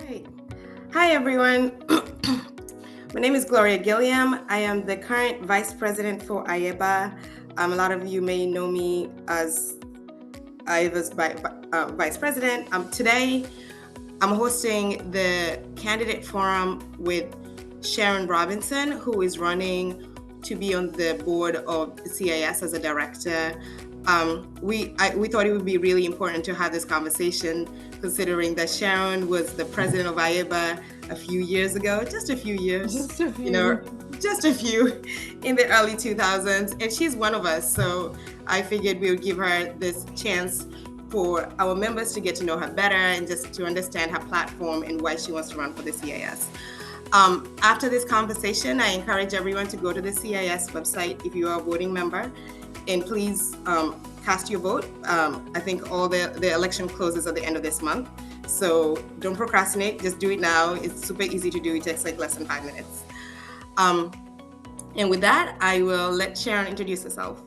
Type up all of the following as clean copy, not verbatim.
right. Hi, everyone. My name is Gloria Gilliam. I am the current Vice President for IABA. A lot of you may know me as IABA's Vice President. Today, I'm hosting the candidate forum with Sharon Robinson, who is running to be on the board of CIS as a director. We thought it would be really important to have this conversation, considering that Sharon was the president of IABA a few years ago, just a few years, Just a few. just a few in the early 2000s, and she's one of us. So I figured we would give her this chance for our members to get to know her better and just to understand her platform and why she wants to run for the CIS. After this conversation, I encourage everyone to go to the CIS website if you are a voting member, and please cast your vote. I think all the election closes at the end of this month, so don't procrastinate. Just do it now. It's super easy to do. It takes like less than 5 minutes. And with that, I will let Sharon introduce herself.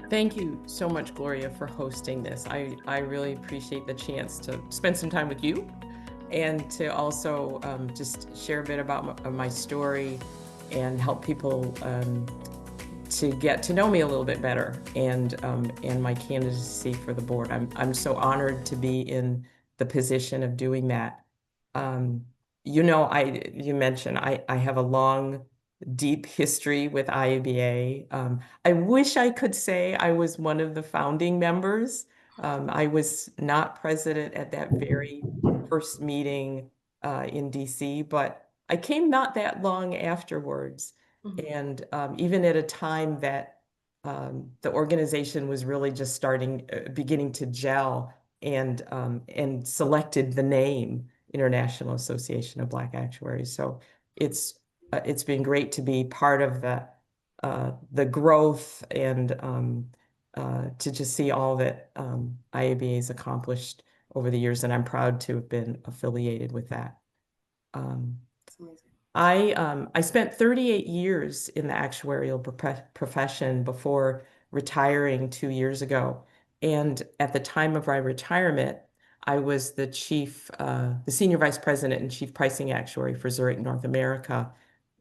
Thank you so much, Gloria, for hosting this. I really appreciate the chance to spend some time with you and to also just share a bit about my story and help people to get to know me a little bit better and my candidacy for the board. I'm so honored to be in the position of doing that. You mentioned I have a long, deep history with IABA. I wish I could say I was one of the founding members. I was not president at that very first meeting in DC, but I came not that long afterwards. And even at a time that the organization was really just beginning to gel and selected the name International Association of Black Actuaries. So it's been great to be part of the growth and to just see all that IABA has accomplished over the years, and I'm proud to have been affiliated with that. I spent 38 years in the actuarial profession before retiring 2 years ago. And at the time of my retirement, I was the senior vice president and chief pricing actuary for Zurich North America,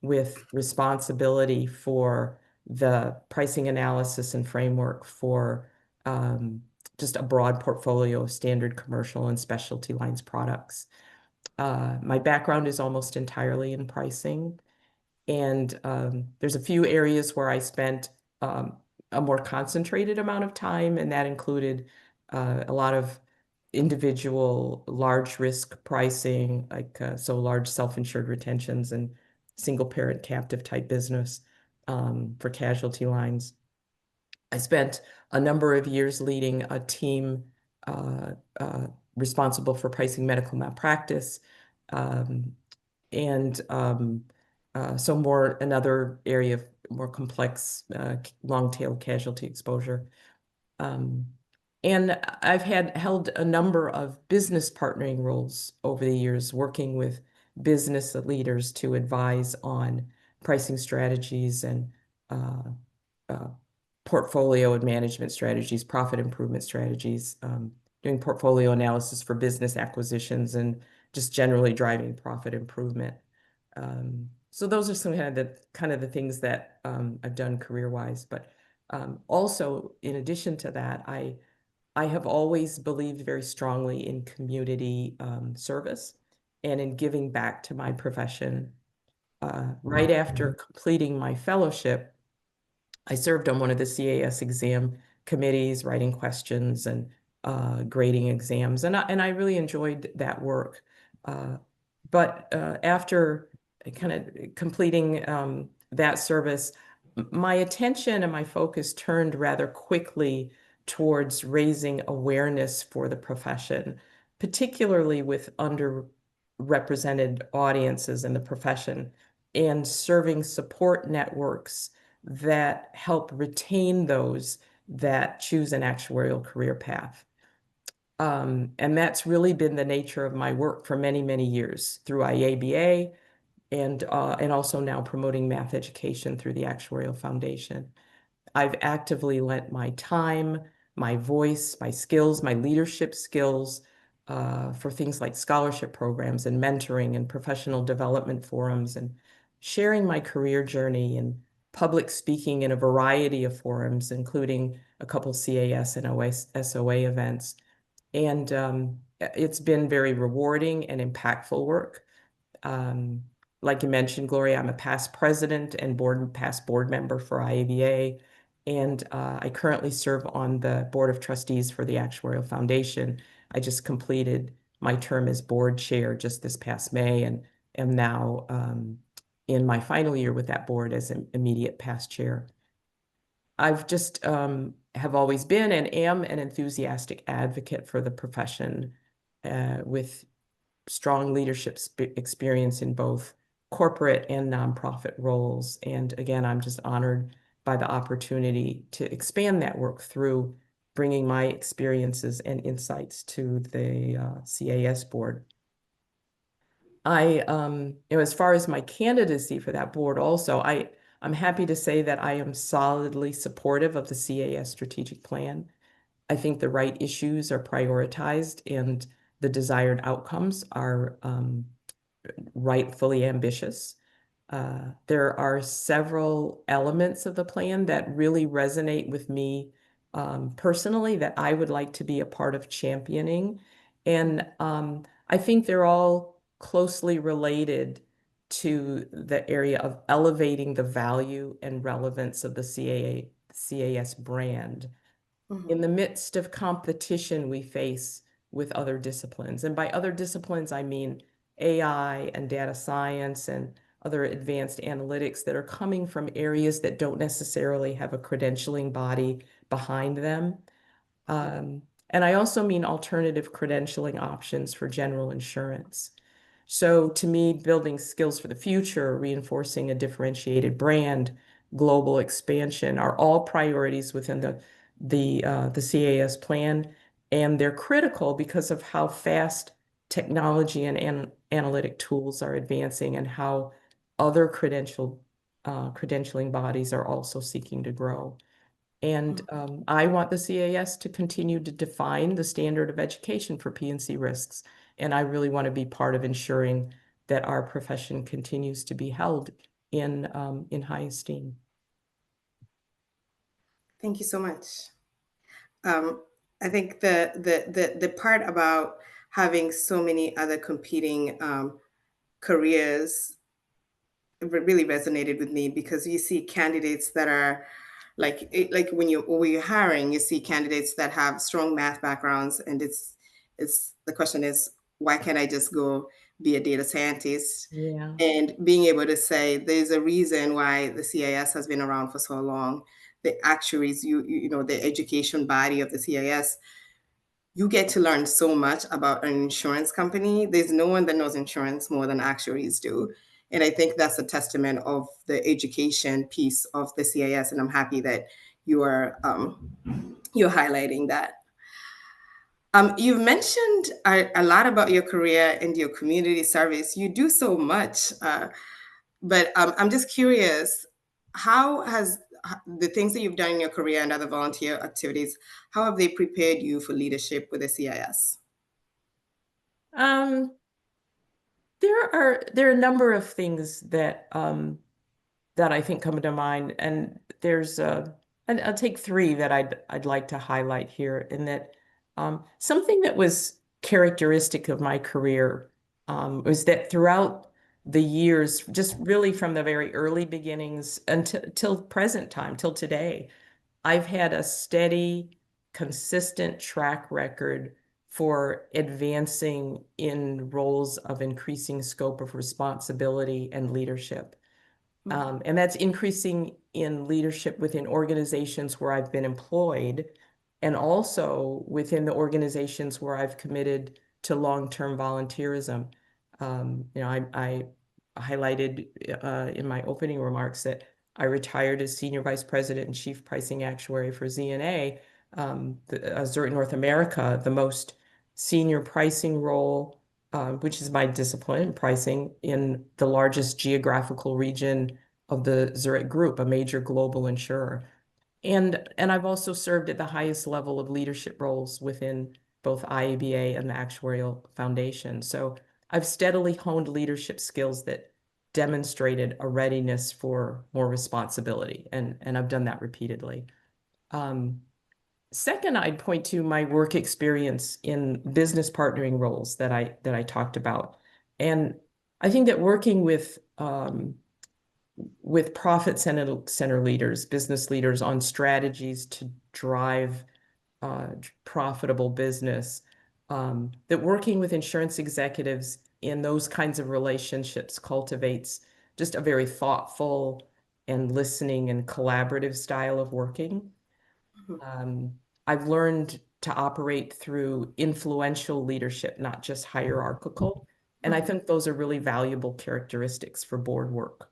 with responsibility for the pricing analysis and framework for just a broad portfolio of standard commercial and specialty lines products. My background is almost entirely in pricing, and there's a few areas where I spent a more concentrated amount of time, and that included a lot of individual large risk pricing, like so large self-insured retentions and single parent captive type business for casualty lines. I spent a number of years leading a team responsible for pricing medical malpractice, so another area of more complex long-tail casualty exposure. And I've held a number of business partnering roles over the years, working with business leaders to advise on pricing strategies and portfolio and management strategies, profit improvement strategies, doing portfolio analysis for business acquisitions, and just generally driving profit improvement. So those are some kind of the things that I've done career-wise. But also, in addition to that, I have always believed very strongly in community service and in giving back to my profession. Right after completing my fellowship, I served on one of the CAS exam committees, writing questions and grading exams, and I really enjoyed that work. But after kind of completing that service, my attention and my focus turned rather quickly towards raising awareness for the profession, particularly with underrepresented audiences in the profession, and serving support networks that help retain those that choose an actuarial career path. And that's really been the nature of my work for many, many years through IABA and also now promoting math education through the Actuarial Foundation. I've actively lent my time, my voice, my skills, my leadership skills for things like scholarship programs and mentoring and professional development forums and sharing my career journey and public speaking in a variety of forums, including a couple CAS and SOA events. And it's been very rewarding and impactful work. Um, like you mentioned, Gloria, I'm a past president and past board member for IABA, and I currently serve on the board of trustees for the Actuarial Foundation. I just completed my term as board chair just this past May, and am now in my final year with that board as an immediate past chair. I've just have always been and am an enthusiastic advocate for the profession with strong leadership experience in both corporate and nonprofit roles. And again, I'm just honored by the opportunity to expand that work through bringing my experiences and insights to the CAS board. As far as my candidacy for that board also, I'm happy to say that I am solidly supportive of the CAS strategic plan. I think the right issues are prioritized and the desired outcomes are rightfully ambitious. There are several elements of the plan that really resonate with me personally that I would like to be a part of championing. And I think they're all closely related to the area of elevating the value and relevance of the CAS brand in Mhm. the midst of competition we face with other disciplines. And by other disciplines, I mean AI and data science and other advanced analytics that are coming from areas that don't necessarily have a credentialing body behind them. Um, and I also mean alternative credentialing options for general insurance. So to me, building skills for the future, reinforcing a differentiated brand, global expansion are all priorities within the CAS plan, and they're critical because of how fast technology and analytic tools are advancing and how other credentialing bodies are also seeking to grow. And I want the CAS to continue to define the standard of education for P&C risks. And I really want to be part of ensuring that our profession continues to be held in high esteem. Thank you so much. Um, I think the part about having so many other competing careers really resonated with me because you see candidates that are like when you're hiring, you see candidates that have strong math backgrounds, and it's the question is, why can't I just go be a data scientist? Yeah. And being able to say there's a reason why the CIS has been around for so long. The actuaries, you know, the education body of the CIS, you get to learn so much about an insurance company. There's no one that knows insurance more than actuaries do. And I think that's a testament of the education piece of the CIS. And I'm happy that you are you're highlighting that. You've mentioned a lot about your career and your community service. You do so much, but I'm just curious, how has the things that you've done in your career and other volunteer activities, how have they prepared you for leadership with the CIS? Um, there are a number of things that I think come to mind, and and I'll take three that I'd like to highlight here. In that, something that was characteristic of my career was that throughout the years, just really from the very early beginnings until till present time, till today, I've had a steady, consistent track record for advancing in roles of increasing scope of responsibility and leadership. Mhm. And that's increasing in leadership within organizations where I've been employed and also within the organizations where I've committed to long-term volunteerism. I highlighted in my opening remarks that I retired as Senior Vice President and Chief Pricing Actuary for ZNA, Zurich North America, the most senior pricing role, which is my discipline, pricing, in the largest geographical region of the Zurich Group, a major global insurer. And I've also served at the highest level of leadership roles within both IABA and the Actuarial Foundation. So I've steadily honed leadership skills that demonstrated a readiness for more responsibility, and I've done that repeatedly. Um, Second, I'd point to my work experience in business partnering roles that I talked about. And I think that working with profit center leaders, business leaders on strategies to drive profitable business, that working with insurance executives in those kinds of relationships cultivates just a very thoughtful and listening and collaborative style of working. Mhm. Um, I've learned to operate through influential leadership, not just hierarchical. And I Mhm. think those are really valuable characteristics for board work.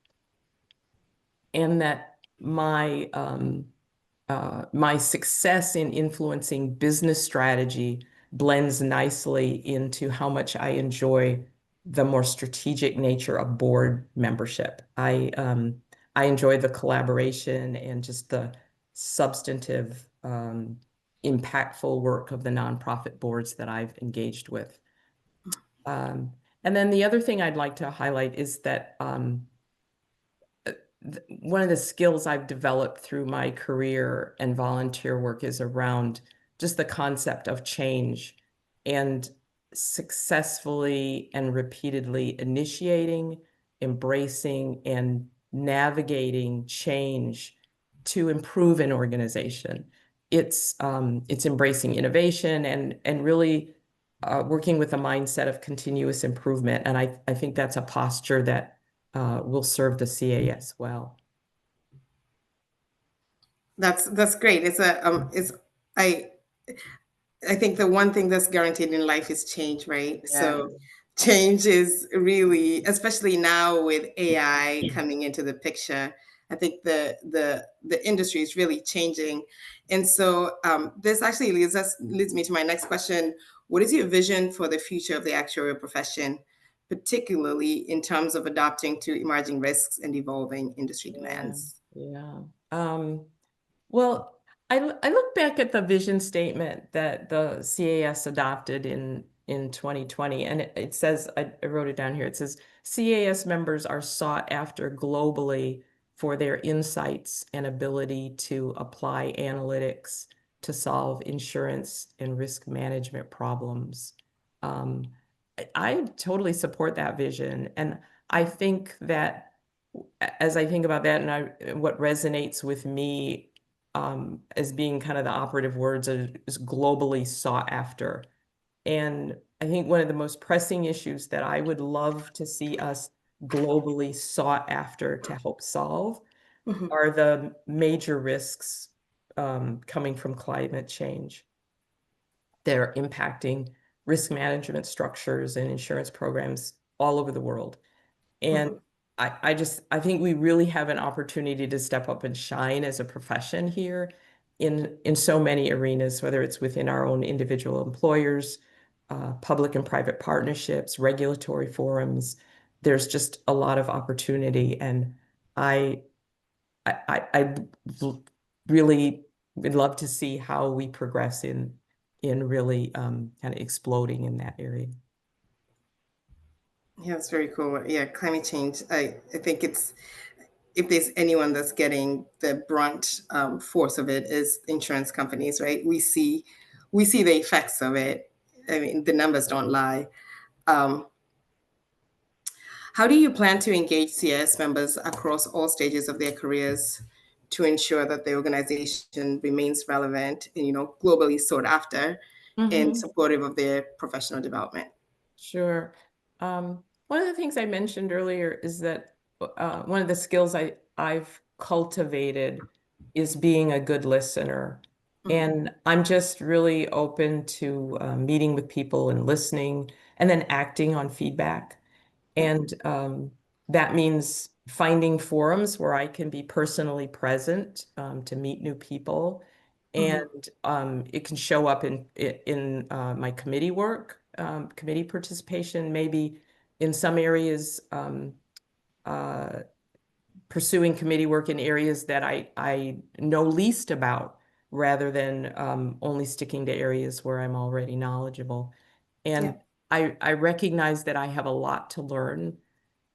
And that my success in influencing business strategy blends nicely into how much I enjoy the more strategic nature of board membership. I enjoy the collaboration and just the substantive, impactful work of the nonprofit boards that I've engaged with. Um, and then the other thing I'd like to highlight is that one of the skills I've developed through my career and volunteer work is around just the concept of change and successfully and repeatedly initiating, embracing, and navigating change to improve an organization. It's embracing innovation and really working with a mindset of continuous improvement. And I think that's a posture that will serve the CAS well. That's great. It's I I think the one thing that's guaranteed in life is change, right? Yeah. So change is really, especially now with AI coming into the picture, I think the industry is really changing. And so this actually leads me to my next question. What is your vision for the future of the actuarial profession, particularly in terms of adapting to emerging risks and evolving industry Yeah, demands? yeah. Well, I look back at the vision statement that the CAS adopted in 2020, and it says, I wrote it down here. It says, CAS members are sought after globally for their insights and ability to apply analytics to solve insurance and risk management problems. Um, I totally support that vision, and I think that as I think about that, and what resonates with me as being kind of the operative words is globally sought after. And I think one of the most pressing issues that I would love to see us globally sought after to help solve Mhm. are the major risks coming from climate change that are impacting risk management structures and insurance programs all over the world. And Mhm. I think we really have an opportunity to step up and shine as a profession here in so many arenas, whether it's within our own individual employers, public and private partnerships, regulatory forums. There's just a lot of opportunity, and I I really would love to see how we progress in really kind of exploding in that area. Yeah, it's very cool. Yeah, climate change. I think it's if there's anyone that's getting the brunt force of it is insurance companies, right? We see the effects of it. I mean, the numbers don't lie. Um, how do you plan to engage CS members across all stages of their careers to ensure that the organization remains relevant and globally sought after and Mhm. supportive of their professional development? Sure. One of the things I mentioned earlier is that one of the skills I've cultivated is being a good listener. Mhm. And I'm just really open to meeting with people and listening and then acting on feedback. Yeah. And that means finding forums where I can be personally present to meet new people. Mhm. And it can show up in my committee work, committee participation, maybe in some areas uh, pursuing committee work in areas that I know least about. rather than only sticking to areas where I'm already knowledgeable. Yeah. And I recognize that I have a lot to learn,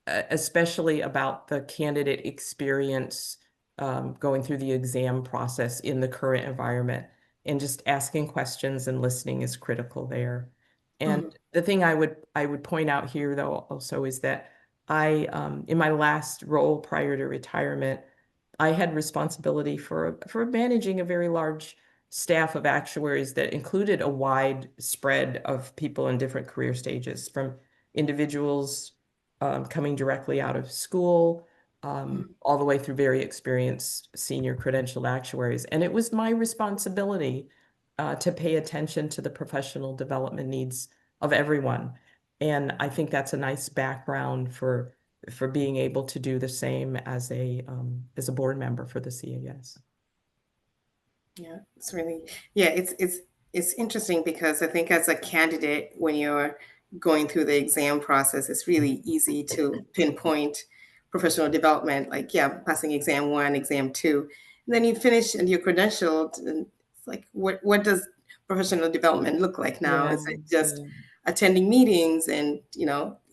especially about the candidate experience going through the exam process in the current environment. And just asking questions and listening is critical there. And Mhm. the thing I would point out here, though, also is that in my last role prior to retirement, I had responsibility for managing a very large staff of actuaries that included a wide spread of people in different career stages, from individuals coming directly out of school, Mhm. all the way through very experienced senior credentialed actuaries. And it was my responsibility to pay attention to the professional development needs of everyone. And I think that's a nice background for being able to do the same as a board member for the CAS. Yeah, it's really, yeah, it's interesting because I think as a candidate, when you're going through the exam process, it's really easy to pinpoint professional development, like, yeah, passing exam one, exam two. And then you finish and you're credentialed, and it's like, what does professional development look like now? Yeah, Is it just yeah, attending meetings and,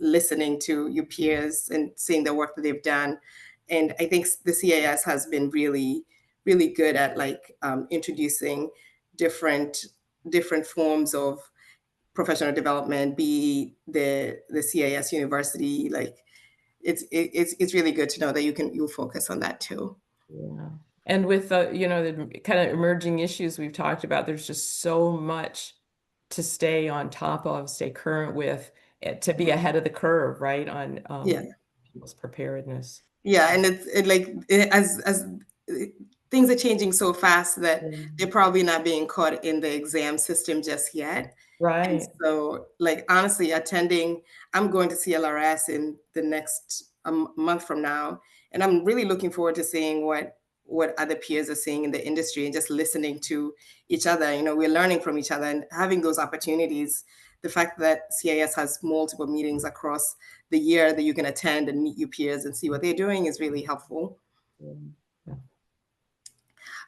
listening to your peers and seeing the work that they've done? And I think the CAS has been really good at, like, introducing different different forms of professional development, be the CAS University. Like, it's really good to know that you'll focus on that too. yeah. And with the kind of emerging issues we've talked about, there's just so much to stay on top of, stay current with, to be Mhm. ahead of the curve, right, on Yeah. people's preparedness. Yeah, and as things are changing so fast that Yeah. they're probably not being caught in the exam system just yet. And Right. so, like, honestly, I'm going to CLRS in the next month from now, and I'm really looking forward to seeing what other peers are seeing in the industry and just listening to each other. We're learning from each other and having those opportunities. The fact that CIS has multiple meetings across the year that you can attend and meet your peers and see what they're doing is really helpful. Yeah.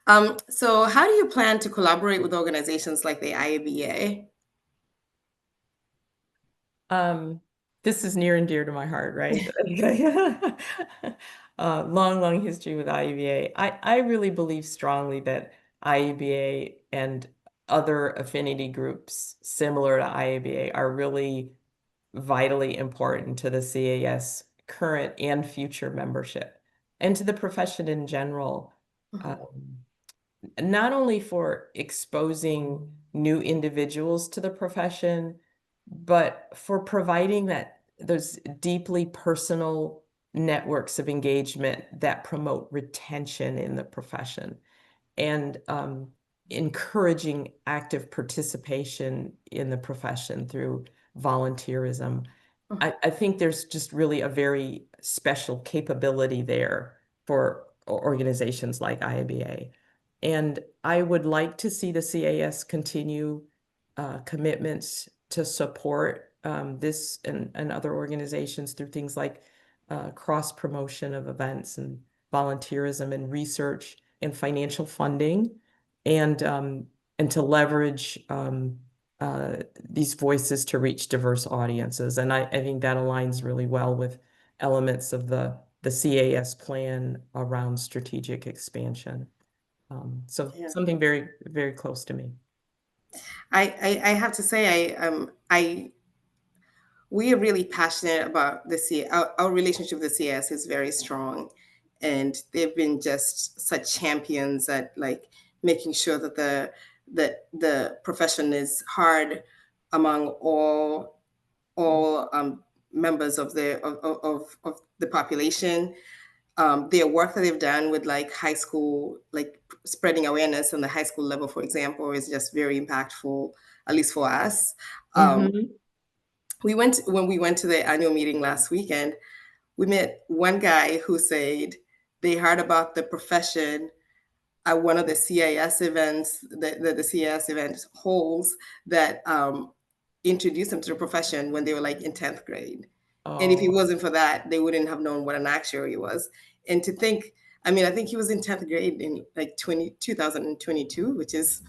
Yeah. So how do you plan to collaborate with organizations like the IABA? Um, this is near and dear to my heart, right? Long, long history with IABA. I really believe strongly that IABA and other affinity groups similar to IABA are really vitally important to the CAS current and future membership and to the profession in general. Mhm, Um, Not only for exposing new individuals to the profession, but for providing those deeply personal networks of engagement that promote retention in the profession, and encouraging active participation in the profession through volunteerism. mhm. I think there's just really a very special capability there for organizations like IABA. And I would like to see the CAS continue commitments to support this and other organizations through things like cross promotion of events and volunteerism and research and financial funding, and um, and to leverage these voices to reach diverse audiences. And I think that aligns really well with elements of the CAS plan around strategic expansion. So Yeah. something very, very close to me. I have to say, I we are really passionate about the C. Our relationship with the CS is very strong, and they've been just such champions at, like, making sure that the profession is hard among all members of the population. Their work that they've done with, like, high school, like, spreading awareness on the high school level, for example, is just very impactful, at least for us. Um, Hmm. when we went to the annual meeting last weekend, we met one guy who said they heard about the profession at one of the CIS events that the CIS event holds, that introduced them to the profession when they were, like, in 10th grade. And if it Oh, wasn't for that, they wouldn't have known what an actuary was. And to think, I mean, I think he was in 10th grade in like 2022, which is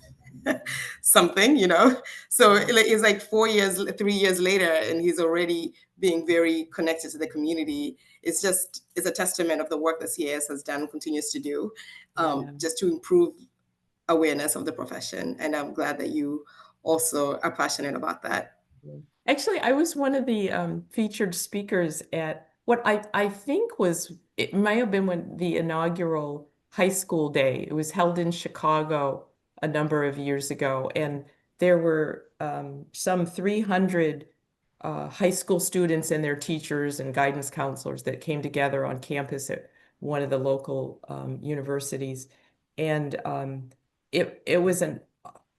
something, you know. So it's like 4 years, 3 years later, and he's already being very connected to the community. It's a testament of the work that CAS has done and continues to do, Yeah. just to improve awareness of the profession. And I'm glad that you also are passionate about that. Actually, I was one of the featured speakers at what I think was, it might have been when the inaugural high school day. It was held in Chicago a number of years ago, and there were some 300 high school students and their teachers and guidance counselors that came together on campus at one of the local universities. And it was an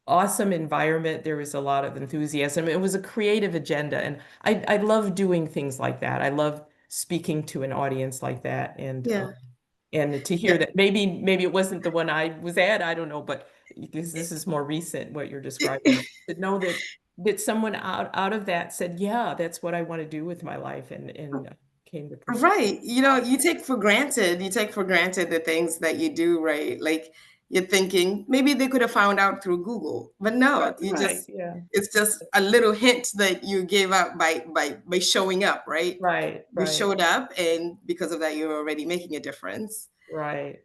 awesome environment. There was a lot of enthusiasm. It was a creative agenda, and I love doing things like that. I love speaking to an audience like that, Yeah. and to hear Yeah. that maybe it wasn't the one I was at. I don't know, but because this is more recent, what you're describing, to know that someone out of that said, yeah, that's what I want to do with my life, and came to pursue. Right. You take for granted the things that you do, right? Like you're thinking maybe they could have found out through Google, but no, Right, yeah, it's just a little hint that you gave out by showing up, right? right, You right, showed up, and because of that, you're already making a difference. right.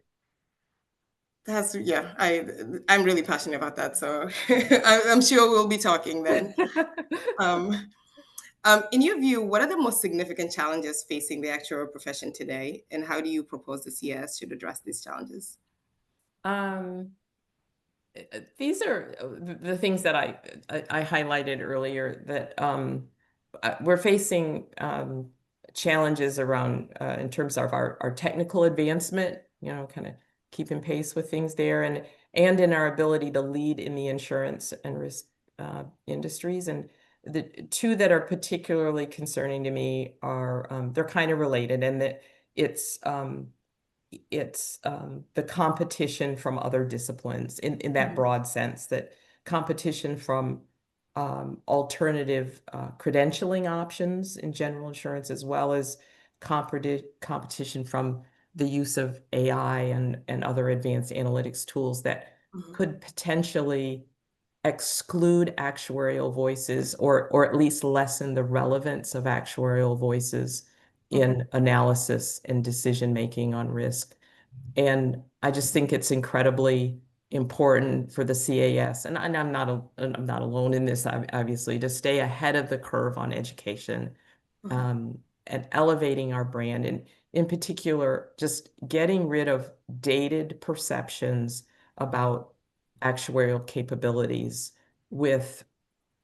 Yeah, I'm really passionate about that. So I'm sure we'll be talking then. Um, in your view, what are the most significant challenges facing the actuarial profession today, and how do you propose the CS should address these challenges? Um, these are the things that I highlighted earlier, that we're facing challenges around in terms of our technical advancement, kind of keeping pace with things there, and in our ability to lead in the insurance and risk industries. And the two that are particularly concerning to me are they're kind of related, and that it's um, it's the competition from other disciplines in that Mhm, broad sense, that competition from alternative credentialing options in general insurance, as well as competition from the use of AI and other advanced analytics tools that mhm, could potentially exclude actuarial voices, or at least lessen the relevance of actuarial voices mhm, in analysis and decision making on risk. And I just think it's incredibly important for the CAS, and I'm not alone in this, obviously, to stay ahead of the curve on education, mhm, um, and elevating our brand, and in particular, just getting rid of dated perceptions about actuarial capabilities with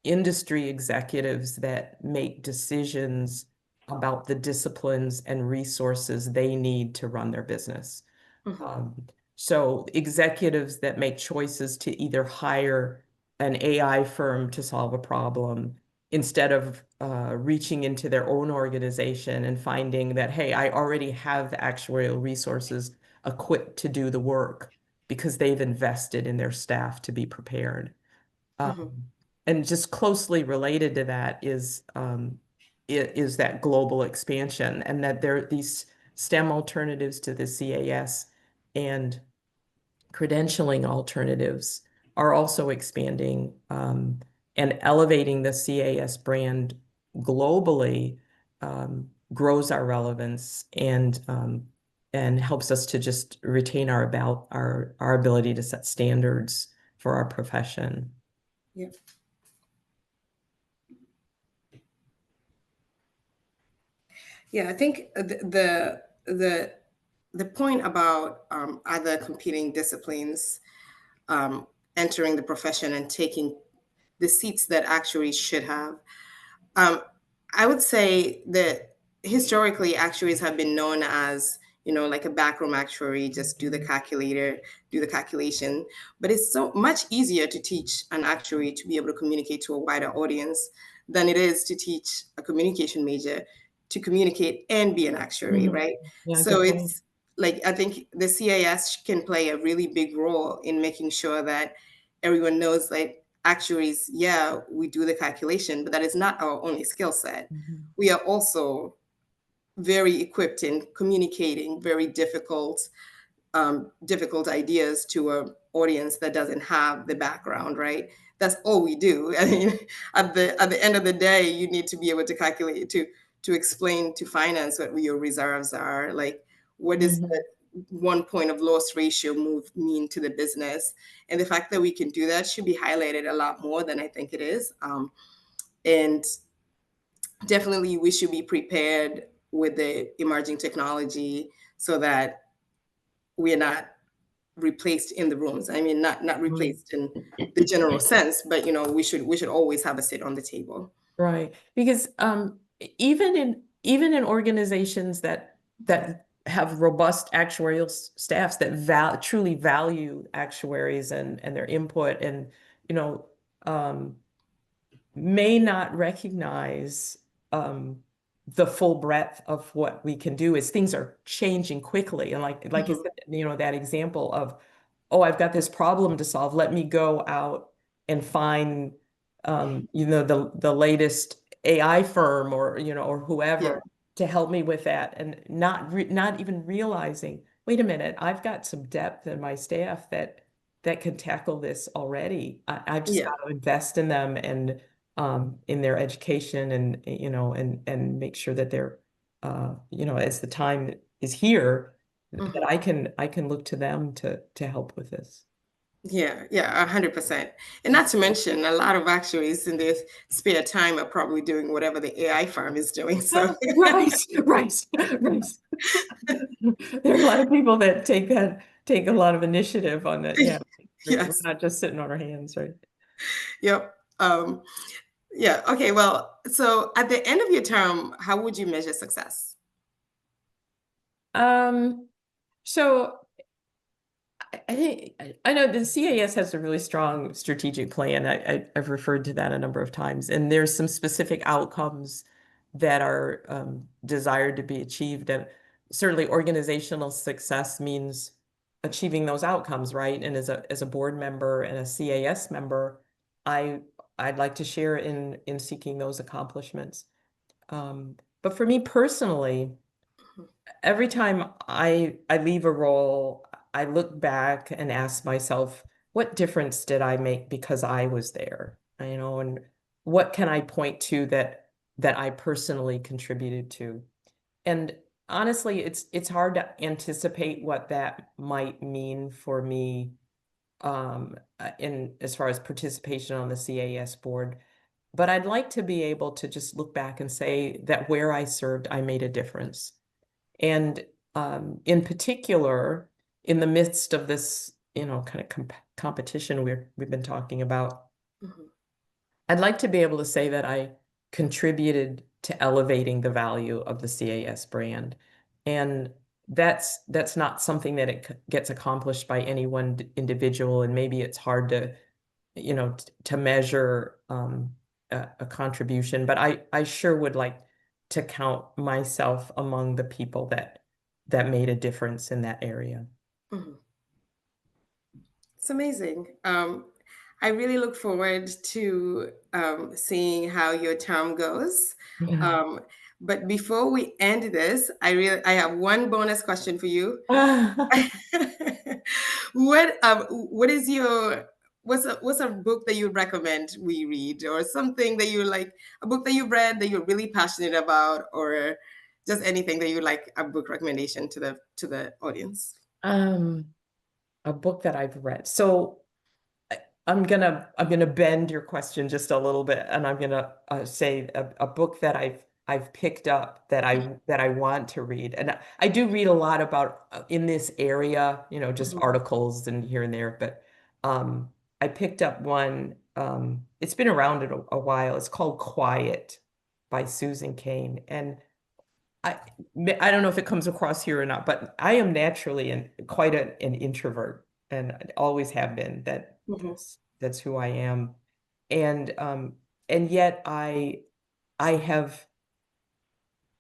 industry executives that make decisions about the disciplines and resources they need to run their business. mhm, Um, so executives that make choices to either hire an AI firm to solve a problem instead of reaching into their own organization and finding that, hey, I already have actuarial resources equipped to do the work because they've invested in their staff to be prepared. mhm, Um, and just closely related to that is that global expansion, and that there these STEM alternatives to the CAS and credentialing alternatives are also expanding, and elevating the CAS brand globally, grows our relevance, and helps us to just retain our ability to set standards for our profession. yeah. Yeah, I think the point about other competing disciplines um, entering the profession and taking the seats that actuaries should have. Um, I would say that historically, actuaries have been known as, like a backroom actuary, just Mhm. do the calculation. But it's so much easier to teach an actuary to be able to communicate to a wider audience than it is to teach a communication major to communicate and be an actuary, Mhm. right? Yeah, So good point. it's like, I think the CAS can play a really big role in making sure that everyone knows, like, actuaries, yeah, we do the calculation, but that is not our only skill set. Mhm. We are also very equipped in communicating very difficult, difficult ideas to an audience that doesn't have the background, right? That's all we do. I mean, at the end of the day, you need to be able to calculate to explain to finance what your reserves are. Like, what does Mhm. the 1 point of loss ratio move mean to the business? And the fact that we can do that should be highlighted a lot more than I think it is. And definitely, we should be prepared with the emerging technology so that we're not replaced in the rooms. I mean, not Right. replaced in the general sense, but we should always have a seat on the table. Right. Because even in organizations that have robust actuarial staffs that truly value actuaries and their input and you know um, may not recognize um, the full breadth of what we can do as things are changing quickly. And like I Mhm. said, that example of, oh, I've got this problem to solve. Let me go out and find, the latest AI firm or Yeah, whoever to help me with that, and not even realizing, wait a minute, I've got some depth in my staff that can tackle this already. I've just yeah, got to invest in them and in their education and and make sure that they're as the time is here that hmm I can look to them to help with this. yeah, yeah, 100%. And not to mention, a lot of actuaries in their spare time are probably doing whatever the AI firm is doing. So, Right, right, right. There are a lot of people that take a lot of initiative on that. Yeah, we're yes, not just sitting on our hands, right? yep. Yeah. Okay. Well, so at the end of your term, how would you measure success? Um, so I know the CAS has a really strong strategic plan. I've referred to that a number of times, and there's some specific outcomes that are desired to be achieved. And certainly, organizational success means achieving those outcomes, right? And as a board member and a CAS member, I I'd like to share in seeking those accomplishments. But for me personally, every time I leave a role, I look back and ask myself, what difference did I make because I was there? And what can I point to that I personally contributed to? And honestly, it's hard to anticipate what that might mean for me in as far as participation on the CAS board. But I'd like to be able to just look back and say that where I served, I made a difference. And in particular, in the midst of this, kind of competition we've been talking about, Mhm, I'd like to be able to say that I contributed to elevating the value of the CAS brand. And that's not something that gets accomplished by any one individual. And maybe it's hard to measure a contribution, but I sure would like to count myself among the people that made a difference in that area. mhm. It's amazing. I really look forward to seeing how your term goes. Yeah. Um, but before we end this, I have one bonus question for you. What is your what's a book that you recommend we read, or something that you like, a book that you've read that you're really passionate about, or just anything that you like, a book recommendation to the audience? Um, a book that I've read. So I'm gonna bend your question just a little bit, and I'm gonna say a book that I've picked up that I want to read, and I do read a lot about in this area, just Mhm, articles and here and there. But I picked up one. It's been around a while. It's called Quiet by Susan Cain, and I I don't know if it comes across here or not, but I am naturally quite an introvert and I always have been. mhm, That's who I am. And and yet I have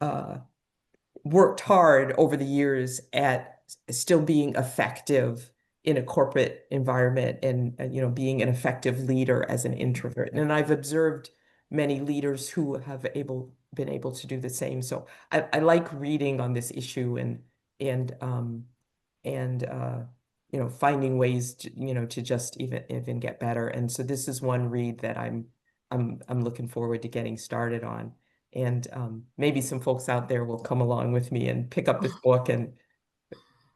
uh worked hard over the years at still being effective in a corporate environment and being an effective leader as an introvert. And I've observed many leaders who have been able to do the same. So I like reading on this issue and and finding ways to just even get better. And so this is one read that I'm looking forward to getting started on. And maybe some folks out there will come along with me and pick up this book, and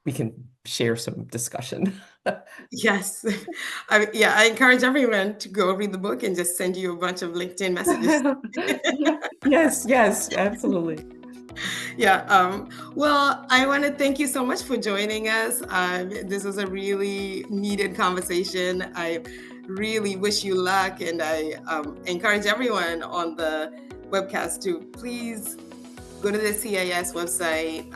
we can share some discussion. Yes. I encourage everyone to go read the book and just send you a bunch of LinkedIn messages. Yes, yes, absolutely. Yeah. Well, I want to thank you so much for joining us. This was a really needed conversation. I really wish you luck, and I encourage everyone on the webcast to please go to the CIS website,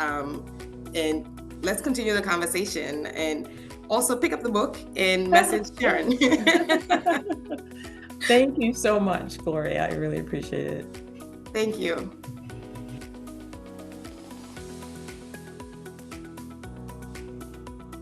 and let's continue the conversation. And also pick up the book and message Sharon. Thank you so much, Gloria. I really appreciate it. Thank you.